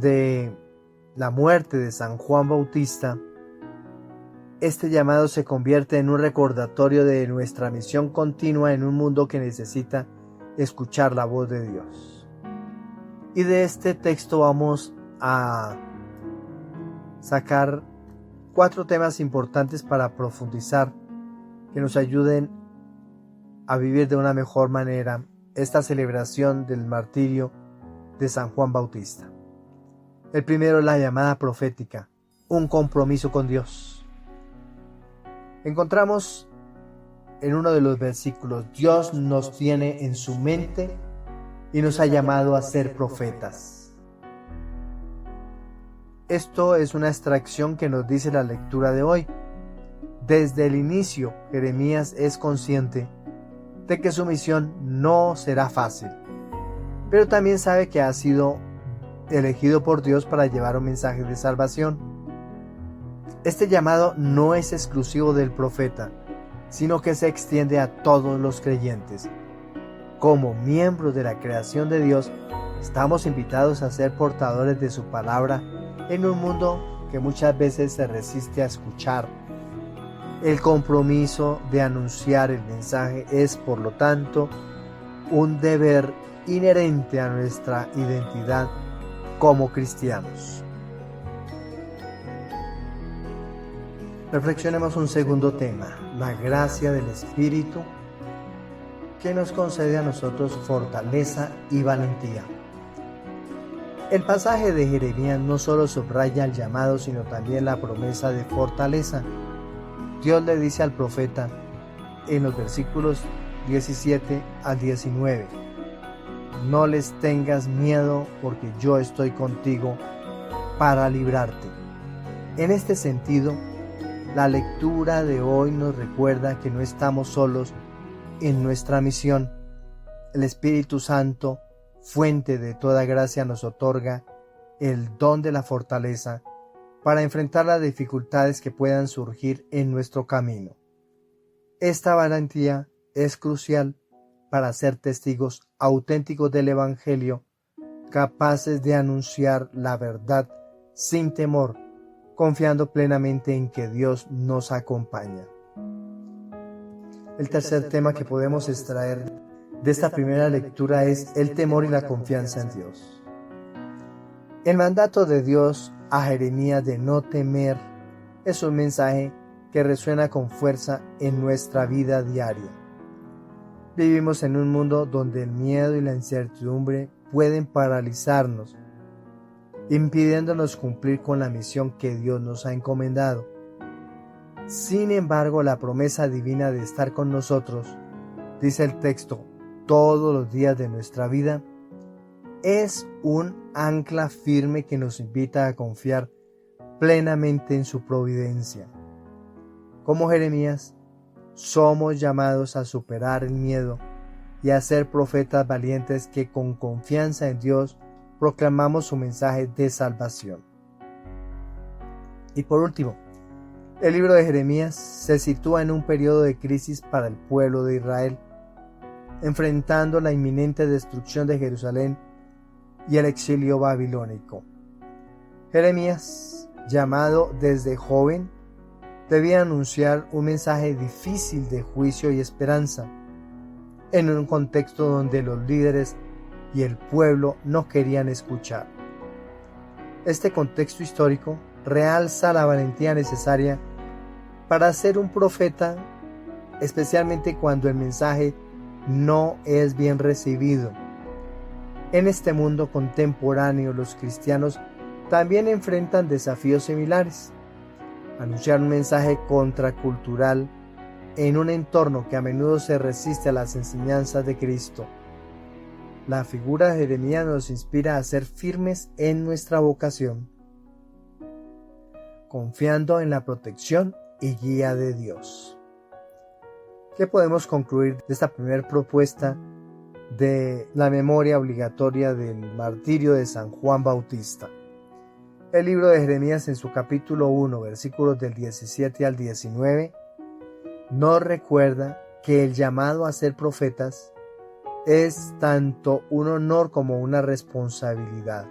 [SPEAKER 1] de la muerte de San Juan Bautista, este llamado se convierte en un recordatorio de nuestra misión continua en un mundo que necesita escuchar la voz de Dios. Y de este texto vamos a sacar 4 temas importantes para profundizar, que nos ayuden a vivir de una mejor manera esta celebración del martirio de San Juan Bautista. El primero es la llamada profética, un compromiso con Dios. Encontramos en uno de los versículos: Dios nos tiene en su mente y nos ha llamado a ser profetas. Esto es una extracción que nos dice la lectura de hoy. Desde el inicio, Jeremías es consciente de que su misión no será fácil, pero también sabe que ha sido elegido por Dios para llevar un mensaje de salvación. Este llamado no es exclusivo del profeta, sino que se extiende a todos los creyentes. Como miembros de la creación de Dios, estamos invitados a ser portadores de su palabra en un mundo que muchas veces se resiste a escuchar. El compromiso de anunciar el mensaje es, por lo tanto, un deber inherente a nuestra identidad como cristianos. Reflexionemos un segundo tema: la gracia del Espíritu, que nos concede a nosotros fortaleza y valentía. El pasaje de Jeremías no solo subraya el llamado, sino también la promesa de fortaleza. Dios le dice al profeta en los versículos 17 al 19: no les tengas miedo, porque yo estoy contigo para librarte. En este sentido, la lectura de hoy nos recuerda que no estamos solos en nuestra misión. El Espíritu Santo, fuente de toda gracia, nos otorga el don de la fortaleza para enfrentar las dificultades que puedan surgir en nuestro camino. Esta valentía es crucial para ser testigos auténticos del Evangelio, capaces de anunciar la verdad sin temor, confiando plenamente en que Dios nos acompaña. El tercer tema que podemos extraer de esta primera lectura es el temor y la confianza en Dios. El mandato de Dios a Jeremías de no temer es un mensaje que resuena con fuerza en nuestra vida diaria. Vivimos en un mundo donde el miedo y la incertidumbre pueden paralizarnos, impidiéndonos cumplir con la misión que Dios nos ha encomendado. Sin embargo, la promesa divina de estar con nosotros, dice el texto, todos los días de nuestra vida, es un ancla firme que nos invita a confiar plenamente en su providencia. Como Jeremías, somos llamados a superar el miedo y a ser profetas valientes que con confianza en Dios proclamamos su mensaje de salvación. Y por último, el libro de Jeremías se sitúa en un periodo de crisis para el pueblo de Israel, enfrentando la inminente destrucción de Jerusalén y el exilio babilónico. Jeremías, llamado desde joven, debía anunciar un mensaje difícil de juicio y esperanza, en un contexto donde los líderes y el pueblo no querían escuchar. Este contexto histórico realza la valentía necesaria para ser un profeta, especialmente cuando el mensaje no es bien recibido. En este mundo contemporáneo, los cristianos también enfrentan desafíos similares. Anunciar un mensaje contracultural en un entorno que a menudo se resiste a las enseñanzas de Cristo. La figura de Jeremías nos inspira a ser firmes en nuestra vocación, confiando en la protección y guía de Dios. ¿Qué podemos concluir de esta primera propuesta de la memoria obligatoria del martirio de San Juan Bautista? El libro de Jeremías, en su capítulo 1, versículos del 17 al 19, nos recuerda que el llamado a ser profetas es tanto un honor como una responsabilidad.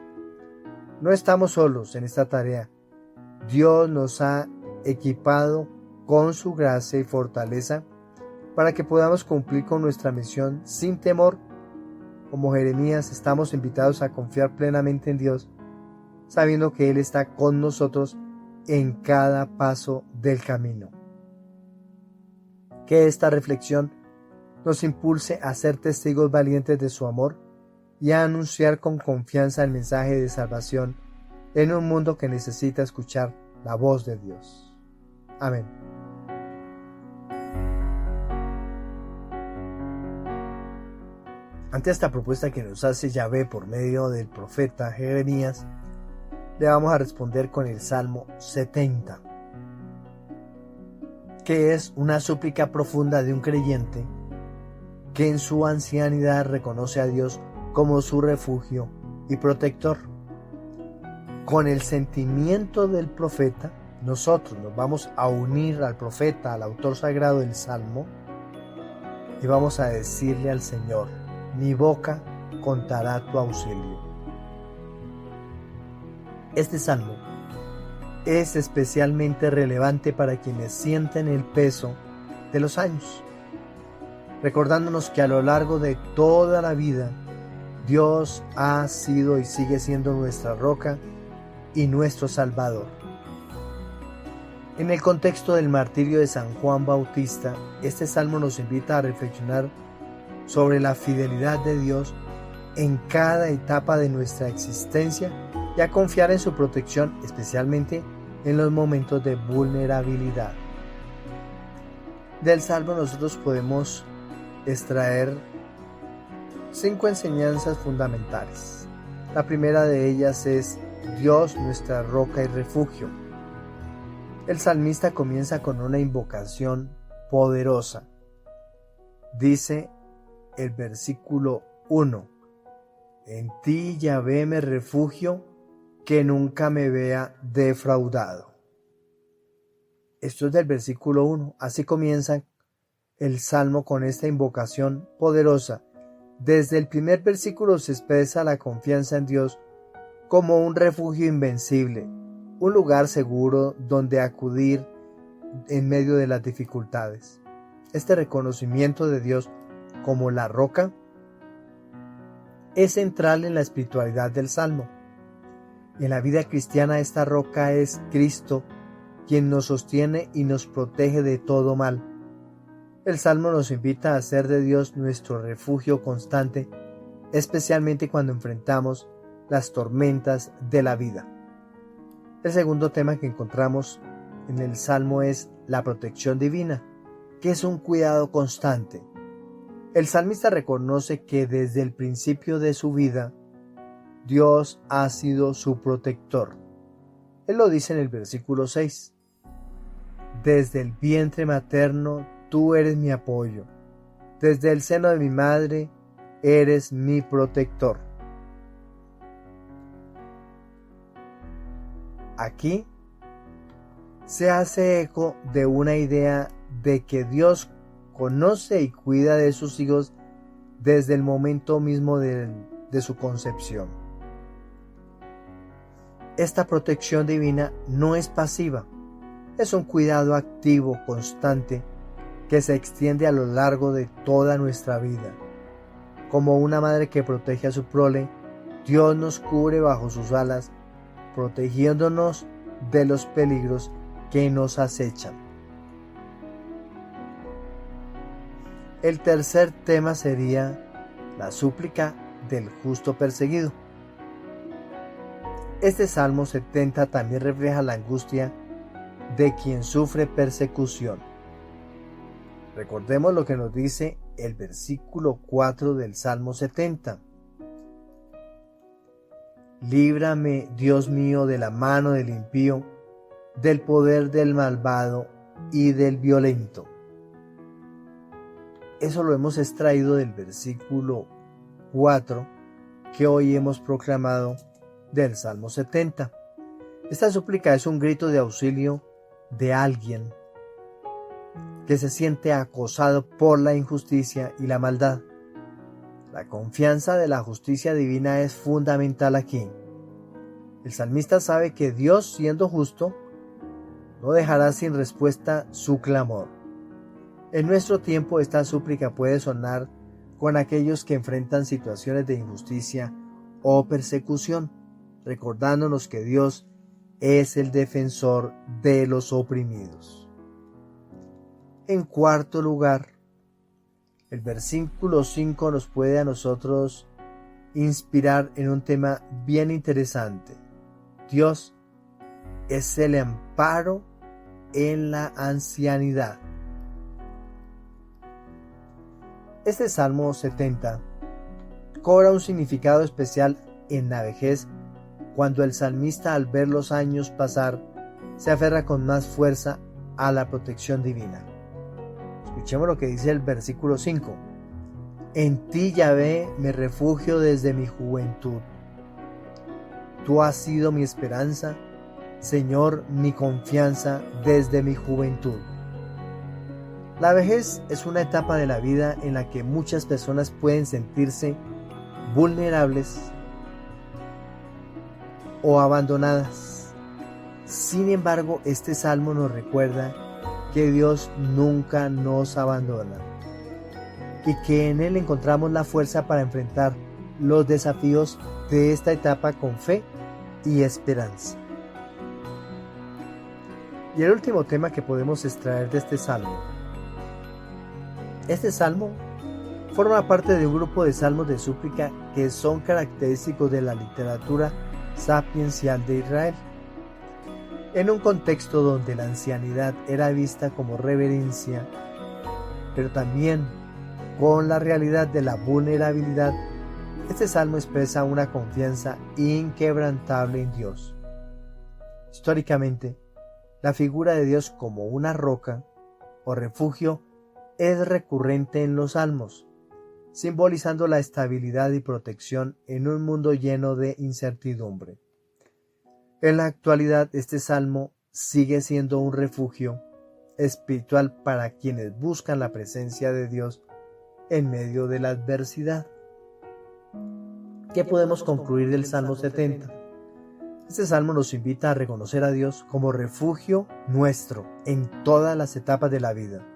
[SPEAKER 1] No estamos solos en esta tarea. Dios nos ha equipado con su gracia y fortaleza para que podamos cumplir con nuestra misión sin temor. Como Jeremías, estamos invitados a confiar plenamente en Dios, sabiendo que Él está con nosotros en cada paso del camino. Que esta reflexión nos impulse a ser testigos valientes de su amor y a anunciar con confianza el mensaje de salvación en un mundo que necesita escuchar la voz de Dios. Amén. Ante esta propuesta que nos hace Yahvé por medio del profeta Jeremías, le vamos a responder con el Salmo 70, que es una súplica profunda de un creyente que en su ancianidad reconoce a Dios como su refugio y protector. Con el sentimiento del profeta, nosotros nos vamos a unir al profeta, al autor sagrado del Salmo, y vamos a decirle al Señor: mi boca contará tu auxilio. Este salmo es especialmente relevante para quienes sienten el peso de los años, recordándonos que a lo largo de toda la vida Dios ha sido y sigue siendo nuestra roca y nuestro Salvador. En el contexto del martirio de San Juan Bautista, este salmo nos invita a reflexionar sobre la fidelidad de Dios en cada etapa de nuestra existencia y a confiar en su protección, especialmente en los momentos de vulnerabilidad. Del salmo nosotros podemos extraer 5 enseñanzas fundamentales. La primera de ellas es Dios, nuestra roca y refugio. El salmista comienza con una invocación poderosa. Dice el versículo 1: en ti, Yahvé, me refugio, que nunca me vea defraudado. Esto es del versículo 1. Así comienza el Salmo con esta invocación poderosa. Desde el primer versículo se expresa la confianza en Dios como un refugio invencible, un lugar seguro donde acudir en medio de las dificultades. Este reconocimiento de Dios como la roca es central en la espiritualidad del Salmo. En la vida cristiana esta roca es Cristo, quien nos sostiene y nos protege de todo mal. El Salmo nos invita a hacer de Dios nuestro refugio constante, especialmente cuando enfrentamos las tormentas de la vida. El segundo tema que encontramos en el Salmo es la protección divina, que es un cuidado constante. El salmista reconoce que desde el principio de su vida, Dios ha sido su protector. Él lo dice en el versículo 6. Desde el vientre materno tú eres mi apoyo. Desde el seno de mi madre eres mi protector. Aquí se hace eco de una idea de que Dios conoce y cuida de sus hijos desde el momento mismo de su concepción. Esta protección divina no es pasiva, es un cuidado activo, constante, que se extiende a lo largo de toda nuestra vida. Como una madre que protege a su prole, Dios nos cubre bajo sus alas, protegiéndonos de los peligros que nos acechan. El tercer tema sería la súplica del justo perseguido. Este Salmo 70 también refleja la angustia de quien sufre persecución. Recordemos lo que nos dice el versículo 4 del Salmo 70. Líbrame, Dios mío, de la mano del impío, del poder del malvado y del violento. Eso lo hemos extraído del versículo 4 que hoy hemos proclamado del Salmo 70. Esta súplica es un grito de auxilio de alguien que se siente acosado por la injusticia y la maldad. La confianza de la justicia divina es fundamental aquí. El salmista sabe que Dios, siendo justo, no dejará sin respuesta su clamor. En nuestro tiempo esta súplica puede sonar con aquellos que enfrentan situaciones de injusticia o persecución, recordándonos que Dios es el defensor de los oprimidos. En cuarto lugar, el versículo 5 nos puede a nosotros inspirar en un tema bien interesante. Dios es el amparo en la ancianidad. Este Salmo 70 cobra un significado especial en la vejez cuando el salmista, al ver los años pasar, se aferra con más fuerza a la protección divina. Escuchemos lo que dice el versículo 5. En ti, Yahvé, me refugio desde mi juventud. Tú has sido mi esperanza, Señor, mi confianza desde mi juventud. La vejez es una etapa de la vida en la que muchas personas pueden sentirse vulnerables o abandonadas. Sin embargo, este salmo nos recuerda que Dios nunca nos abandona y que en Él encontramos la fuerza para enfrentar los desafíos de esta etapa con fe y esperanza. Y el último tema que podemos extraer de este salmo. Este salmo forma parte de un grupo de salmos de súplica que son característicos de la literatura sapiencial de Israel. En un contexto donde la ancianidad era vista como reverencia, pero también con la realidad de la vulnerabilidad, este salmo expresa una confianza inquebrantable en Dios. Históricamente, la figura de Dios como una roca o refugio es recurrente en los salmos, simbolizando la estabilidad y protección en un mundo lleno de incertidumbre. En la actualidad, este salmo sigue siendo un refugio espiritual para quienes buscan la presencia de Dios en medio de la adversidad. ¿Qué podemos concluir del Salmo 70? Este salmo nos invita a reconocer a Dios como refugio nuestro en todas las etapas de la vida,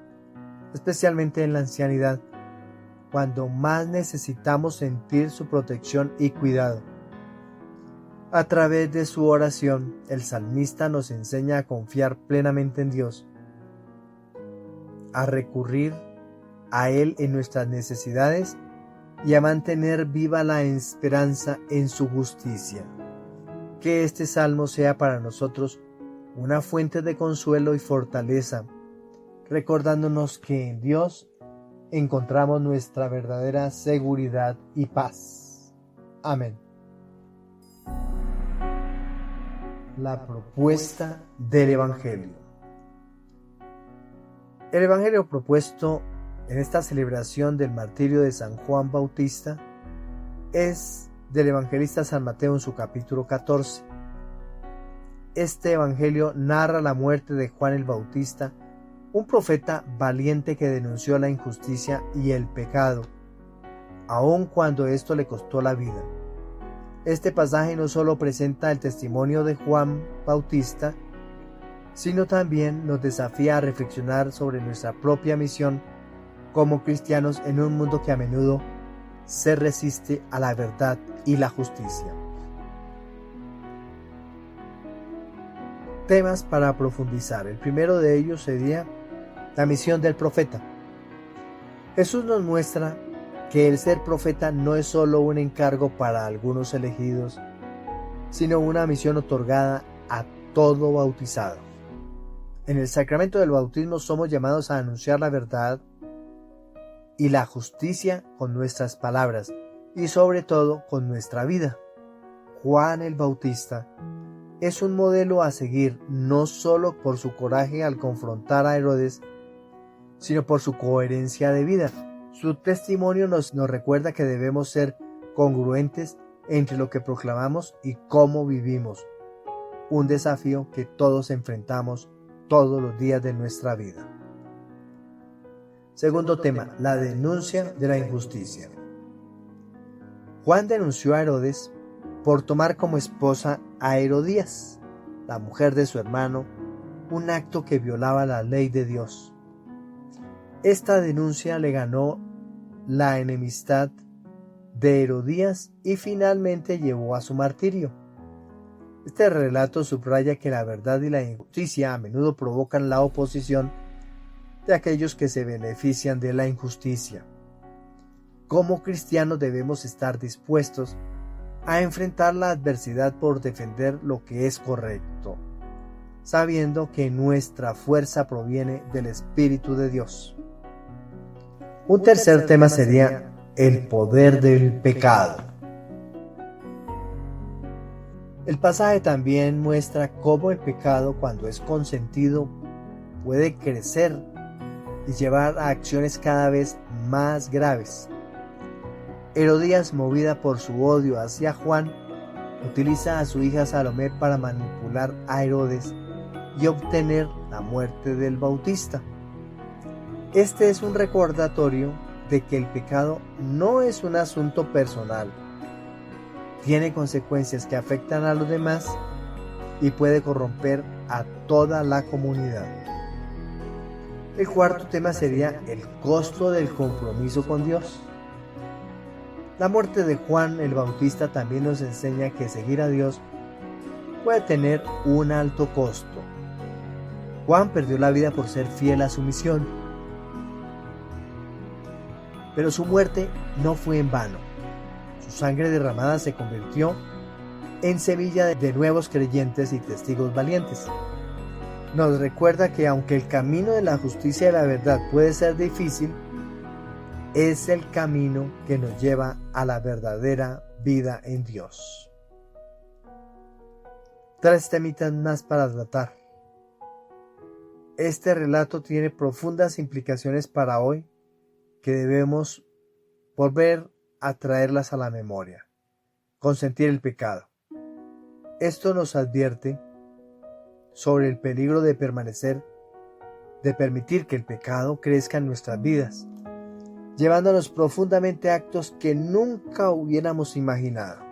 [SPEAKER 1] especialmente en la ancianidad, cuando más necesitamos sentir su protección y cuidado. A través de su oración, el salmista nos enseña a confiar plenamente en Dios, a recurrir a Él en nuestras necesidades y a mantener viva la esperanza en su justicia. Que este salmo sea para nosotros una fuente de consuelo y fortaleza, recordándonos que en Dios encontramos nuestra verdadera seguridad y paz. Amén. La propuesta del Evangelio. El Evangelio propuesto en esta celebración del martirio de San Juan Bautista es del evangelista San Mateo en su capítulo 14. Este evangelio narra la muerte de Juan el Bautista, un profeta valiente que denunció la injusticia y el pecado, aun cuando esto le costó la vida. Este pasaje no solo presenta el testimonio de Juan Bautista, sino también nos desafía a reflexionar sobre nuestra propia misión como cristianos en un mundo que a menudo se resiste a la verdad y la justicia. Temas para profundizar. El primero de ellos sería la misión del profeta. Jesús nos muestra que el ser profeta no es solo un encargo para algunos elegidos, sino una misión otorgada a todo bautizado. En el sacramento del bautismo somos llamados a anunciar la verdad y la justicia con nuestras palabras y sobre todo con nuestra vida. Juan el Bautista es un modelo a seguir no solo por su coraje al confrontar a Herodes, sino por su coherencia de vida. Su testimonio nos recuerda que debemos ser congruentes entre lo que proclamamos y cómo vivimos, un desafío que todos enfrentamos todos los días de nuestra vida. Segundo tema, la denuncia de la injusticia. Juan denunció a Herodes por tomar como esposa a Herodías, la mujer de su hermano, un acto que violaba la ley de Dios. Esta denuncia le ganó la enemistad de Herodías y finalmente llevó a su martirio. Este relato subraya que la verdad y la injusticia a menudo provocan la oposición de aquellos que se benefician de la injusticia. Como cristianos debemos estar dispuestos a enfrentar la adversidad por defender lo que es correcto, sabiendo que nuestra fuerza proviene del Espíritu de Dios. Un tercer tema sería el poder del pecado. El pasaje también muestra cómo el pecado, cuando es consentido, puede crecer y llevar a acciones cada vez más graves. Herodías, movida por su odio hacia Juan, utiliza a su hija Salomé para manipular a Herodes y obtener la muerte del Bautista. Este es un recordatorio de que el pecado no es un asunto personal, tiene consecuencias que afectan a los demás y puede corromper a toda la comunidad. El cuarto tema sería el costo del compromiso con Dios. La muerte de Juan el Bautista también nos enseña que seguir a Dios puede tener un alto costo. Juan perdió la vida por ser fiel a su misión, pero su muerte no fue en vano. Su sangre derramada se convirtió en semilla de nuevos creyentes y testigos valientes. Nos recuerda que aunque el camino de la justicia y la verdad puede ser difícil, es el camino que nos lleva a la verdadera vida en Dios. 3 temitas más para tratar. Este relato tiene profundas implicaciones para hoy que debemos volver a traerlas a la memoria. Consentir el pecado. Esto nos advierte sobre el peligro de permitir que el pecado crezca en nuestras vidas, llevándonos profundamente a actos que nunca hubiéramos imaginado.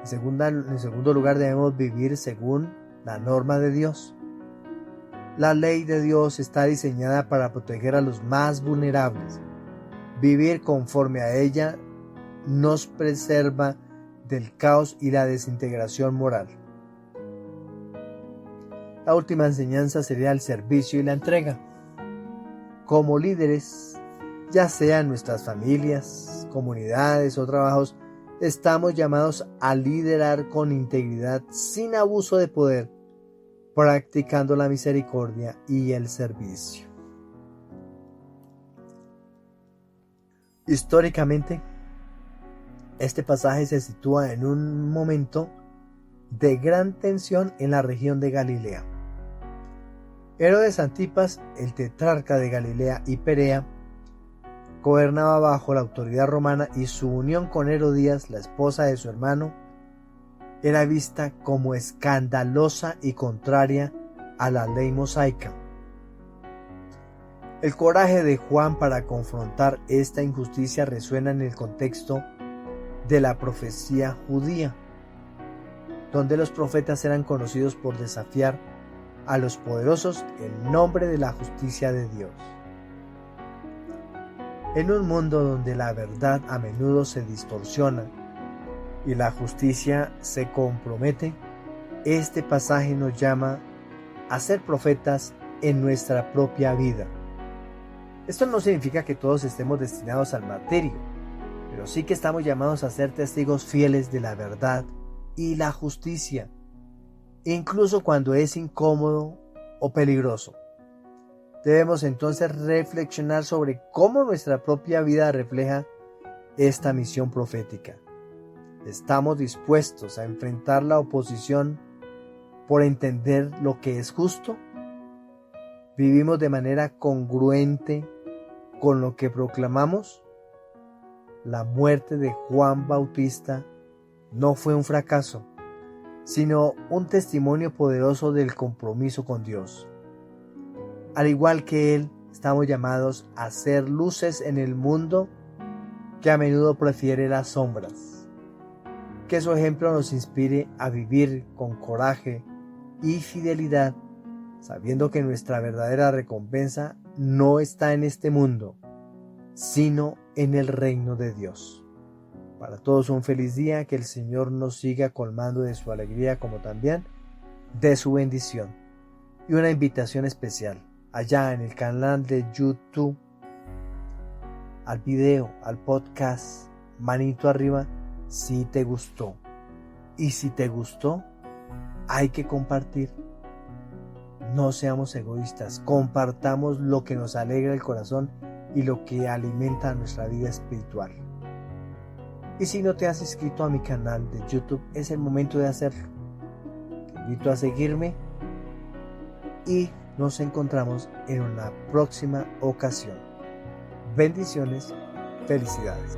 [SPEAKER 1] En segundo lugar, debemos vivir según la norma de Dios. La ley de Dios está diseñada para proteger a los más vulnerables. Vivir conforme a ella nos preserva del caos y la desintegración moral. La última enseñanza sería el servicio y la entrega. Como líderes, ya sea en nuestras familias, comunidades o trabajos, estamos llamados a liderar con integridad sin abuso de poder, practicando la misericordia y el servicio. Históricamente, este pasaje se sitúa en un momento de gran tensión en la región de Galilea. Herodes Antipas, el tetrarca de Galilea y Perea, gobernaba bajo la autoridad romana y su unión con Herodías, la esposa de su hermano, era vista como escandalosa y contraria a la ley mosaica. El coraje de Juan para confrontar esta injusticia resuena en el contexto de la profecía judía, donde los profetas eran conocidos por desafiar a los poderosos en nombre de la justicia de Dios. En un mundo donde la verdad a menudo se distorsiona y la justicia se compromete, este pasaje nos llama a ser profetas en nuestra propia vida. Esto no significa que todos estemos destinados al martirio, pero sí que estamos llamados a ser testigos fieles de la verdad y la justicia, incluso cuando es incómodo o peligroso. Debemos entonces reflexionar sobre cómo nuestra propia vida refleja esta misión profética. ¿Estamos dispuestos a enfrentar la oposición por entender lo que es justo? ¿Vivimos de manera congruente con lo que proclamamos? La muerte de Juan Bautista no fue un fracaso, sino un testimonio poderoso del compromiso con Dios. Al igual que él, estamos llamados a ser luces en el mundo que a menudo prefiere las sombras. Que su ejemplo nos inspire a vivir con coraje y fidelidad, sabiendo que nuestra verdadera recompensa no está en este mundo, sino en el reino de Dios. Para todos un feliz día, que el Señor nos siga colmando de su alegría como también de su bendición. Y una invitación especial, allá en el canal de YouTube, al video, al podcast, manito arriba si te gustó. Y si te gustó, hay que compartir. No seamos egoístas, compartamos lo que nos alegra el corazón y lo que alimenta nuestra vida espiritual. Y si no te has inscrito a mi canal de YouTube, es el momento de hacerlo. Te invito a seguirme y nos encontramos en una próxima ocasión. Bendiciones, felicidades.